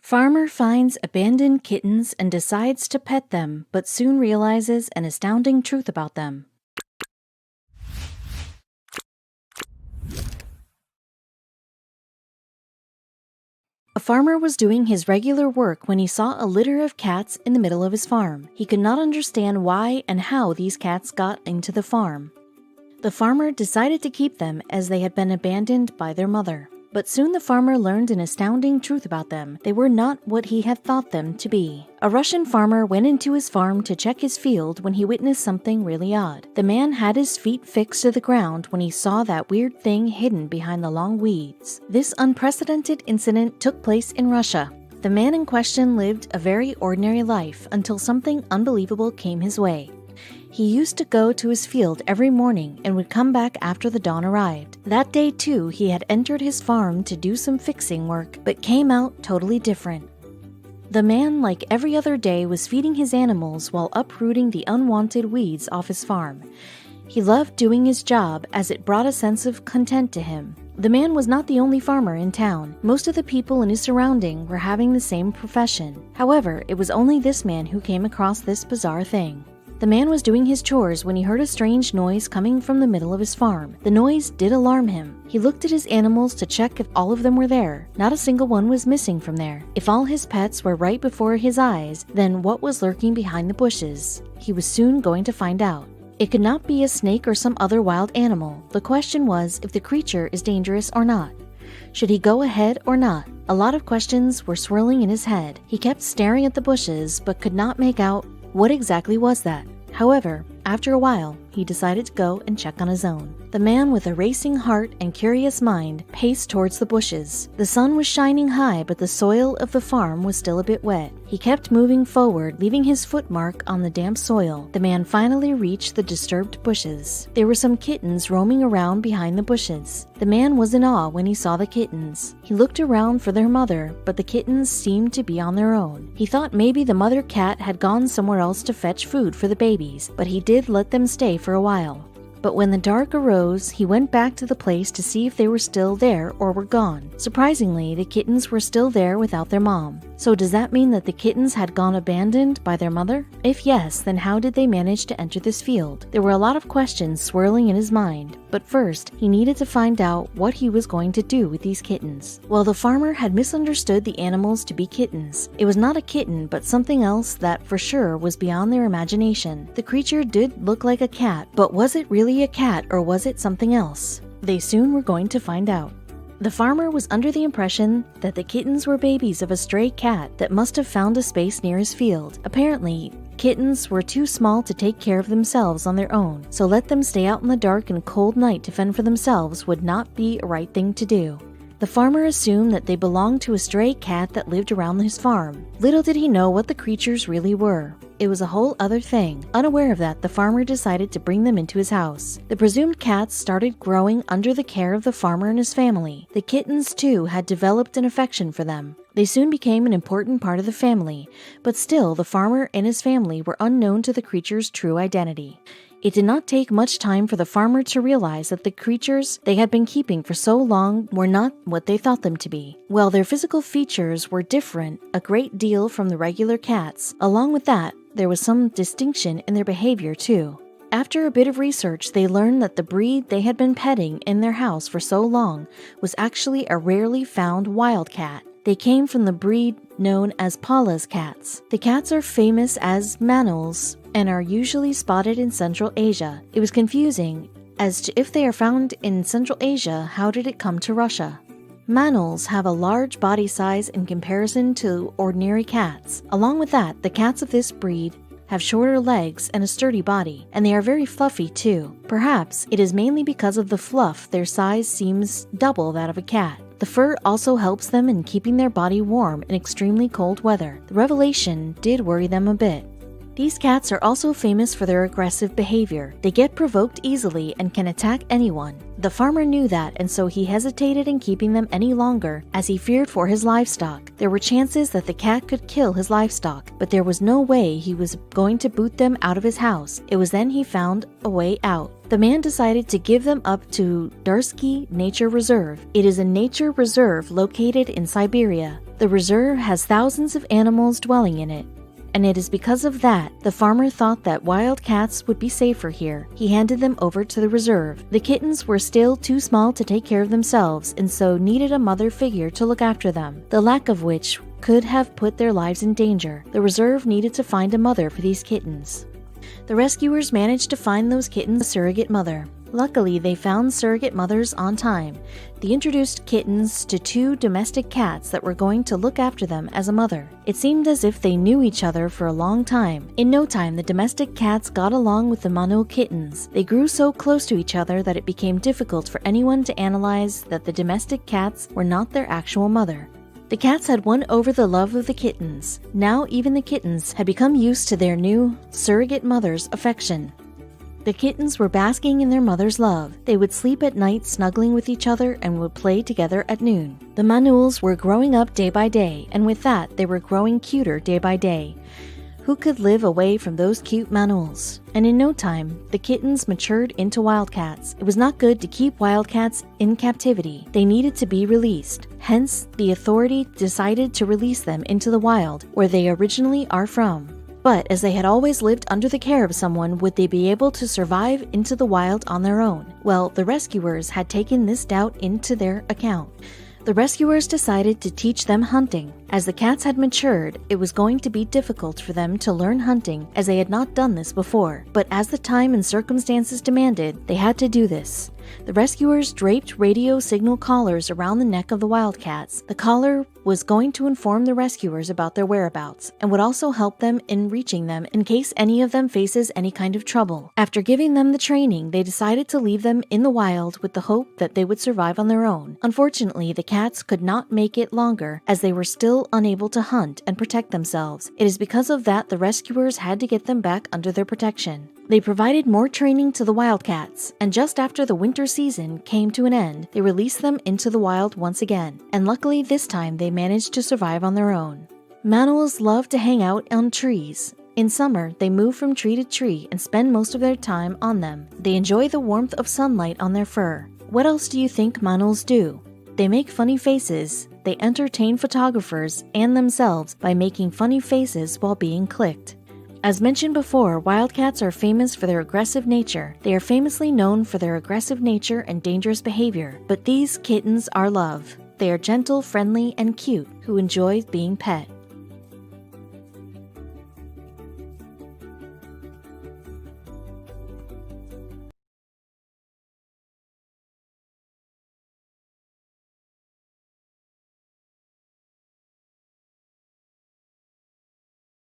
Farmer finds abandoned kittens and decides to pet them, but soon realizes an astounding truth about them. A farmer was doing his regular work when he saw a litter of cats in the middle of his farm. He could not understand why and how these cats got into the farm. The farmer decided to keep them as they had been abandoned by their mother. But soon the farmer learned an astounding truth about them. They were not what he had thought them to be. A Russian farmer went into his farm to check his field when he witnessed something really odd. The man had his feet fixed to the ground when he saw that weird thing hidden behind the long weeds. This unprecedented incident took place in Russia. The man in question lived a very ordinary life until something unbelievable came his way. He used to go to his field every morning and would come back after the dawn arrived. That day too, he had entered his farm to do some fixing work, but came out totally different. The man, like every other day, was feeding his animals while uprooting the unwanted weeds off his farm. He loved doing his job as it brought a sense of content to him. The man was not the only farmer in town. Most of the people in his surrounding were having the same profession. However, it was only this man who came across this bizarre thing. The man was doing his chores when he heard a strange noise coming from the middle of his farm. The noise did alarm him. He looked at his animals to check if all of them were there. Not a single one was missing from there. If all his pets were right before his eyes, then what was lurking behind the bushes? He was soon going to find out. It could not be a snake or some other wild animal. The question was if the creature is dangerous or not. Should he go ahead or not? A lot of questions were swirling in his head. He kept staring at the bushes but could not make out what exactly was that. However, after a while, he decided to go and check on his own. The man with a racing heart and curious mind paced towards the bushes. The sun was shining high, but the soil of the farm was still a bit wet. He kept moving forward, leaving his footmark on the damp soil. The man finally reached the disturbed bushes. There were some kittens roaming around behind the bushes. The man was in awe when he saw the kittens. He looked around for their mother, but the kittens seemed to be on their own. He thought maybe the mother cat had gone somewhere else to fetch food for the babies, but he did let them stay for a while. But when the dark arose, he went back to the place to see if they were still there or were gone. Surprisingly, the kittens were still there without their mom. So does that mean that the kittens had gone abandoned by their mother? If yes, then how did they manage to enter this field? There were a lot of questions swirling in his mind, but first, he needed to find out what he was going to do with these kittens. Well, the farmer had misunderstood the animals to be kittens. It was not a kitten, but something else that for sure was beyond their imagination. The creature did look like a cat, but was it really a cat or was it something else? They soon were going to find out. The farmer was under the impression that the kittens were babies of a stray cat that must have found a space near his field. Apparently, kittens were too small to take care of themselves on their own, so let them stay out in the dark and cold night to fend for themselves would not be a right thing to do. The farmer assumed that they belonged to a stray cat that lived around his farm. Little did he know what the creatures really were. It was a whole other thing. Unaware of that, the farmer decided to bring them into his house. The presumed cats started growing under the care of the farmer and his family. The kittens, too, had developed an affection for them. They soon became an important part of the family, but still the farmer and his family were unknown to the creature's true identity. It did not take much time for the farmer to realize that the creatures they had been keeping for so long were not what they thought them to be. While their physical features were different a great deal from the regular cats, along with that, there was some distinction in their behavior too. After a bit of research, they learned that the breed they had been petting in their house for so long was actually a rarely found wild cat. They came from the breed known as Paula's cats. The cats are famous as Manols and are usually spotted in Central Asia. It was confusing as to if they are found in Central Asia, how did it come to Russia? Manols have a large body size in comparison to ordinary cats. Along with that, the cats of this breed have shorter legs and a sturdy body, and they are very fluffy too. Perhaps it is mainly because of the fluff their size seems double that of a cat. The fur also helps them in keeping their body warm in extremely cold weather. The revelation did worry them a bit. These cats are also famous for their aggressive behavior. They get provoked easily and can attack anyone. The farmer knew that, and so he hesitated in keeping them any longer as he feared for his livestock. There were chances that the cat could kill his livestock, but there was no way he was going to boot them out of his house. It was then he found a way out. The man decided to give them up to Darsky Nature Reserve. It is a nature reserve located in Siberia. The reserve has thousands of animals dwelling in it, and it is because of that the farmer thought that wild cats would be safer here. He handed them over to the reserve. The kittens were still too small to take care of themselves and so needed a mother figure to look after them, the lack of which could have put their lives in danger. The reserve needed to find a mother for these kittens. The rescuers managed to find those kittens a surrogate mother. Luckily, they found surrogate mothers on time. They introduced kittens to 2 domestic cats that were going to look after them as a mother. It seemed as if they knew each other for a long time. In no time, the domestic cats got along with the Manul kittens. They grew so close to each other that it became difficult for anyone to analyze that the domestic cats were not their actual mother. The cats had won over the love of the kittens. Now even the kittens had become used to their new surrogate mother's affection. The kittens were basking in their mother's love. They would sleep at night snuggling with each other and would play together at noon. The Manuls were growing up day by day, and with that, they were growing cuter day by day. Who could live away from those cute Manuls? And in no time, the kittens matured into wildcats. It was not good to keep wildcats in captivity. They needed to be released. Hence, the authority decided to release them into the wild, where they originally are from. But as they had always lived under the care of someone, would they be able to survive into the wild on their own? Well, the rescuers had taken this doubt into their account. The rescuers decided to teach them hunting. As the cats had matured, it was going to be difficult for them to learn hunting as they had not done this before. But as the time and circumstances demanded, they had to do this. The rescuers draped radio signal collars around the neck of the wildcats. The collar was going to inform the rescuers about their whereabouts and would also help them in reaching them in case any of them faces any kind of trouble. After giving them the training, they decided to leave them in the wild with the hope that they would survive on their own. Unfortunately, the cats could not make it longer as they were still unable to hunt and protect themselves. It is because of that the rescuers had to get them back under their protection. They provided more training to the wildcats, and just after the winter season came to an end, they released them into the wild once again, and luckily this time they managed to survive on their own. Manuals love to hang out on trees. In summer, they move from tree to tree and spend most of their time on them. They enjoy the warmth of sunlight on their fur. What else do you think Manuals do? They make funny faces. They entertain photographers and themselves by making funny faces while being clicked. As mentioned before, wildcats are famous for their aggressive nature. They are famously known for their aggressive nature and dangerous behavior, but these kittens are love. They are gentle, friendly, and cute, who enjoy being pet.